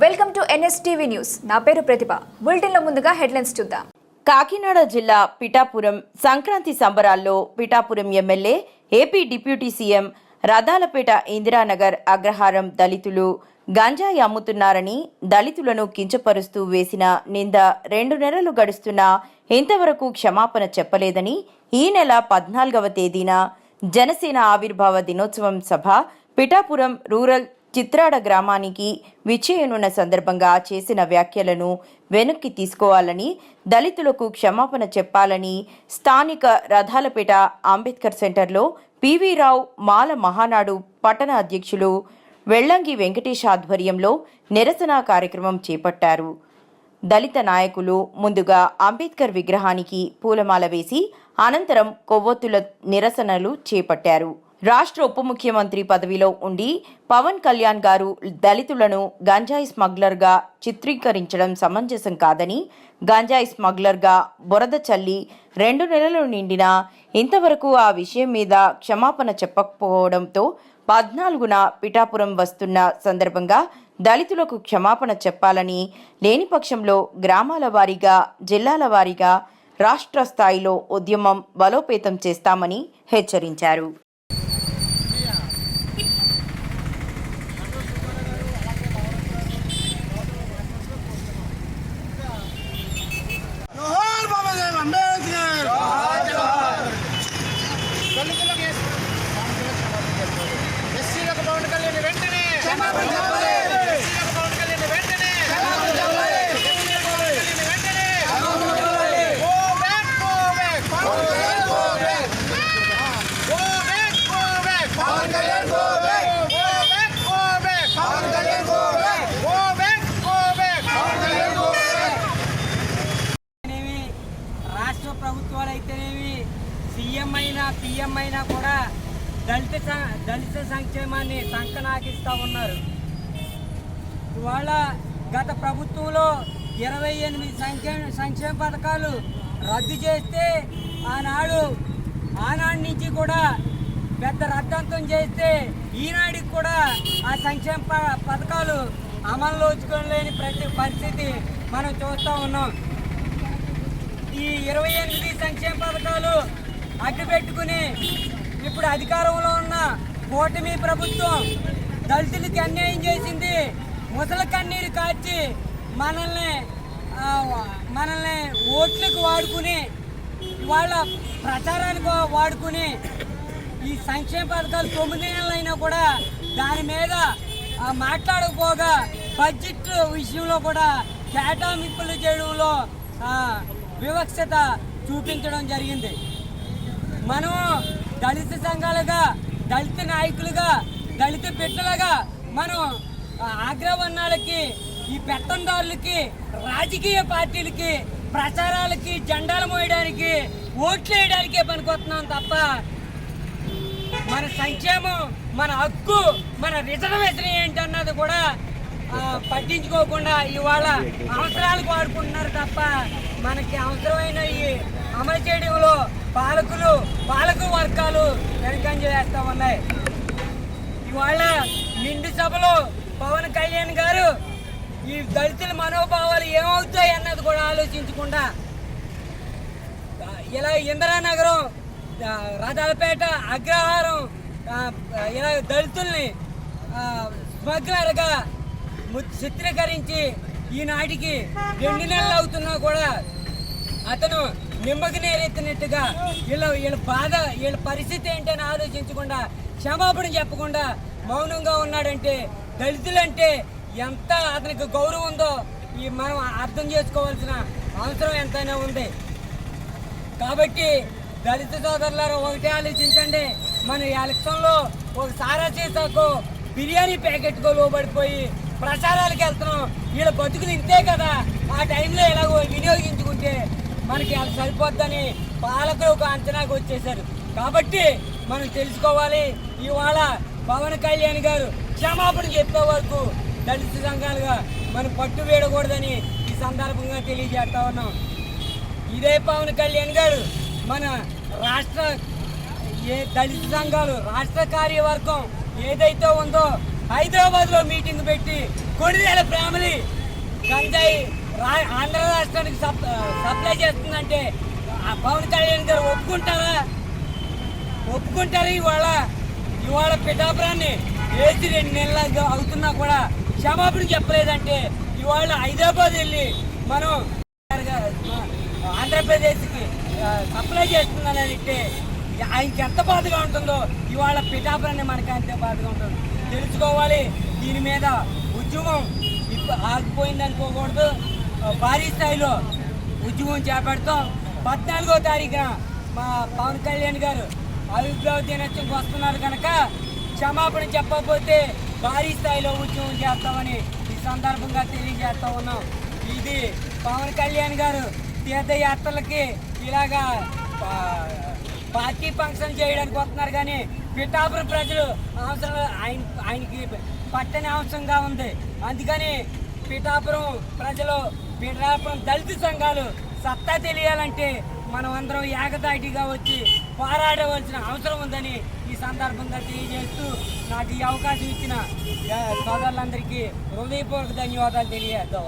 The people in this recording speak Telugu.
Welcome to NSTV news. నా పేరు ప్రతిభ. బులెటిన్లో ముందుగా హెడ్లైన్స్ చూద్దాం. కాకినాడ జిల్లా పిఠాపురం సంక్రాంతి సంబరాల్లో Pithapuram MLA, AP deputy CM Rathalapeta Indiranagar Agraharam దళితులు గంజాయి అమ్ముతున్నారని దళితులను కించపరుస్తూ వేసిన నింద 2 నెలలు గడుస్తున్నా ఇంతవరకు క్షమాపణ చెప్పలేదని ఈ నెల 14వ తేదీన జనసేన ఆవిర్భావ దినోత్సవం సభ పిఠాపురం రూరల్ చిత్రాడ గ్రామానికి విచ్చేయనున్న సందర్భంగా చేసిన వ్యాఖ్యలను వెనక్కి తీసుకోవాలని, దళితులకు క్షమాపణ చెప్పాలని స్థానిక రథాలపేట అంబేద్కర్ సెంటర్లో పివి రావు మాల మహానాడు పట్టణ అధ్యక్షులు వెల్లంగి వెంకటేష్ ఆధ్వర్యంలో నిరసన కార్యక్రమం చేపట్టారు. దళిత నాయకులు ముందుగా అంబేద్కర్ విగ్రహానికి పూలమాల వేసి అనంతరం కొవ్వొత్తుల నిరసనలు చేపట్టారు. రాష్ట్ర ఉప ముఖ్యమంత్రి పదవిలో ఉండి పవన్ కళ్యాణ్ గారు దళితులను గంజాయి స్మగ్లర్గా చిత్రీకరించడం సమంజసం కాదని, గంజాయి స్మగ్లర్గా బురద చల్లి 2 నెలలు నిండినా ఇంతవరకు ఆ విషయం మీద క్షమాపణ చెప్పకపోవడంతో 14న పిఠాపురం వస్తున్న సందర్భంగా దళితులకు క్షమాపణ చెప్పాలని, లేని పక్షంలో గ్రామాల వారీగా, జిల్లాల వారీగా రాష్ట్ర స్థాయిలో ఉద్యమం బలోపేతం చేస్తామని హెచ్చరించారు. ప్రభుత్వాలు అయితేనేవి, సీఎం అయినా పిఎం అయినా కూడా దళిత సంక్షేమాన్ని సంకనాకిస్తూ ఉన్నారు. ఇవాళ గత ప్రభుత్వంలో 28 సంక్షేమ పథకాలు రద్దు చేస్తే ఆనాడు నుంచి కూడా పెద్ద రద్దంతం చేస్తే ఈనాడికి కూడా ఆ సంక్షేమ పథకాలు అమలులోచుకోలేని పరిస్థితి మనం చూస్తూ ఉన్నాం. ఈ 28 సంక్షేమ పథకాలు అడ్డుపెట్టుకుని ఇప్పుడు అధికారంలో ఉన్న కూటమి ప్రభుత్వం దళితులకి అన్యాయం చేసింది. ముసలి కన్నీరు కార్చి మనల్ని ఓట్లకు వాడుకుని, వాళ్ళ ప్రచారానికి వాడుకుని ఈ సంక్షేమ పథకాలు 9 నెలలైనా కూడా దాని మీద మాట్లాడకపోగా బడ్జెట్ విషయంలో కూడా కేటాయింపులు చేయడంలో వివక్షత చూపించడం జరిగింది. మనం దళిత సంఘాలుగా, దళిత నాయకులుగా, దళిత బిడ్డలుగా మనం ఆగ్రహవర్ణాలకి, ఈ పెత్తందారులకి, రాజకీయ పార్టీలకి, ప్రచారాలకి, జెండాలు మోయడానికి, ఓట్లు వేయడానికే పనికొస్తున్నాం తప్ప మన సంక్షేమం, మన హక్కు, మన రిజర్వేషన్ ఏంటన్నది కూడా పట్టించుకోకుండా ఇవాళ అవసరాలకు వాడుకుంటున్నారు తప్ప మనకి అవసరమైన ఈ అమలు చేయడంలో పాలక వర్గాలు వెనకంజ వేస్తూ ఉన్నాయి. ఇవాళ నిండు సభలో పవన్ కళ్యాణ్ గారు ఈ దళితుల మనోభావాలు ఏమవుతాయి అన్నది కూడా ఆలోచించకుండా ఇలా ఇందిరానగరం, రథాలపేట, అగ్రహారం ఇలా దళితుల్ని స్మగ్లర్గా చిత్రీకరించి ఈనాటికి 2 నెలలు అవుతున్నా కూడా అతను నిమ్మకి నేరెత్తినట్టుగా వీళ్ళ బాధ, వీళ్ళ పరిస్థితి ఏంటని ఆలోచించకుండా, క్షమాపణ చెప్పకుండా మౌనంగా ఉన్నాడంటే దళితులంటే ఎంత అతనికి గౌరవం ఉందో మనం అర్థం చేసుకోవాల్సిన అవసరం ఎంతైనా ఉంది. కాబట్టి దళిత సోదరులారు ఒకటే ఆలోచించండి. మన ఎలక్షన్లో ఒక సారా సీసాకు బిర్యానీ ప్యాకెట్కు లోబడిపోయి ప్రచారాలకు వెళ్తున్నాం. వీళ్ళ బతుకులు ఇంతే కదా, ఆ టైంలో ఎలాగో వినియోగించుకుంటే మనకి అది సరిపోద్దని పాలకులు ఒక అంచనాకు వచ్చేసారు. కాబట్టి మనం తెలుసుకోవాలి, ఇవాళ పవన్ కళ్యాణ్ గారు క్షమాపణ చెప్పే వరకు దళిత సంఘాలుగా మనం పట్టు వేయకూడదని ఈ సందర్భంగా తెలియజేస్తా ఉన్నాం. ఇదే పవన్ కళ్యాణ్ గారు మన రాష్ట్ర దళిత సంఘాలు రాష్ట్ర కార్యవర్గం ఏదైతే ఉందో హైదరాబాద్లో మీటింగ్ పెట్టి కొణిదెల ఫ్యామిలీ గంజాయి ఆంధ్ర రాష్ట్రానికి సప్లై చేస్తుందంటే ఆ పవన్ కళ్యాణ్ గారు ఒప్పుకుంటారు? ఇవాళ పిఠాపురాన్ని వేసి 2 నెలలు అవుతున్నా కూడా క్షమాపణ చెప్పలేదంటే ఇవాళ హైదరాబాద్ వెళ్ళి మనం ఆంధ్రప్రదేశ్కి సప్లై చేస్తుందని అంటే ఆయనకి ఎంత బాధగా ఉంటుందో ఇవాళ పిఠాపురాన్ని మనకి అంతే బాధగా ఉంటుంది. తెలుసుకోవాలి. దీని మీద ఉద్యమం ఆగిపోయింది అనుకోకూడదు. భారీ స్థాయిలో ఉద్యమం చేపడతాం. 14వ తారీఖున మా పవన్ కళ్యాణ్ గారు ఆవిర్భావ దినోత్సవంకి వస్తున్నారు కనుక క్షమాపణ చెప్పకపోతే భారీ స్థాయిలో ఉద్యమం చేస్తామని ఈ సందర్భంగా తెలియజేస్తా ఉన్నాం. ఇది పవన్ కళ్యాణ్ గారు తీర్థయాత్రలకి ఇలాగా పార్టీ ఫంక్షన్ చేయడానికి వస్తున్నారు కానీ పిఠాపురం ప్రజలు అవసరం ఆయనకి పట్టని అవసరంగా ఉంది. అందుకని పిఠాపురం ప్రజలు, పిఠాపురం దళిత సంఘాలు సత్తా తెలియాలంటే మనం అందరం ఏకతాటిగా వచ్చి పోరాడవలసిన అవసరం ఉందని ఈ సందర్భంగా తెలియజేస్తూ నాకు ఈ అవకాశం ఇచ్చిన సోదరులందరికీ హృదయపూర్వక ధన్యవాదాలు తెలియజేద్దాం.